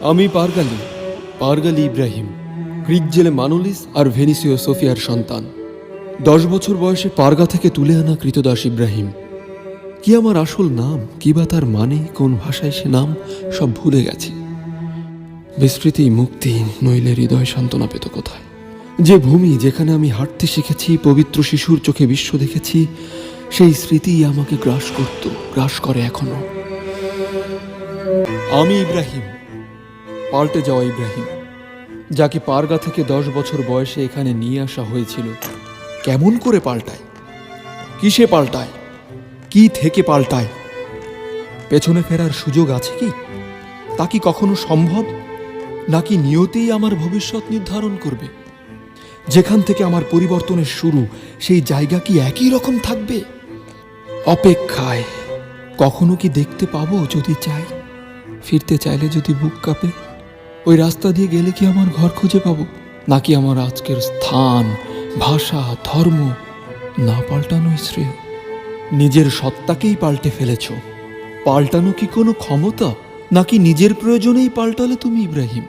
আমি পারগালি ইব্রাহিম, গ্রিক জেলে মানুলিস আর ভেনিসীয় সোফিয়ার সন্তান। 10 বছর বয়সে পারগা থেকে তুলে আনা কৃতদাস ইব্রাহিম। কি আমার আসল নাম, কি বা তার মানে, কোন ভাষায় সে নাম, সব ভুলে গেছি। বিস্মৃতি মুক্তি নইলে হৃদয় সান্ত্বনা পেত কোথায়? যে ভূমি যেখানে আমি হাঁটতে শিখেছি, পবিত্র শিশুর চোখে বিশ্ব দেখেছি, সেই স্মৃতি আমাকে গ্রাস করে এখনো। আমি ইব্রাহিম, পাল্টে যাওয়া ইব্রাহিম, যাকে পারগা থেকে 10 বছর বয়সে এখানে নিয়ে আসা হয়েছিল। কেমন করে পাল্টায়? কিসে পাল্টায়? কি থেকে পাল্টায়? পেছনে ফেরার সুযোগ আছে কি? তা কি কখনো সম্ভব? নাকি নিয়তেই আমার ভবিষ্যৎ নির্ধারণ করবে? যেখান থেকে আমার পরিবর্তনের শুরু, সেই জায়গা কি একই রকম থাকবে? অপেক্ষায়। কখনো কি দেখতে পাবো যদি চাই? ফিরতে চাইলে যদি বুক কাঁপে? ওই রাস্তা দিয়ে গেলে কি আমার ঘর খুঁজে পাবো? নাকি আমার আজকের স্থান, ভাষা, ধর্ম না পাল্টানোই শ্রেয়? নিজের সত্তাকেই পাল্টে ফেলেছ। পাল্টানো কি কোনো ক্ষমতা? নাকি নিজের প্রয়োজনেই পাল্টালে তুমি ইব্রাহিম?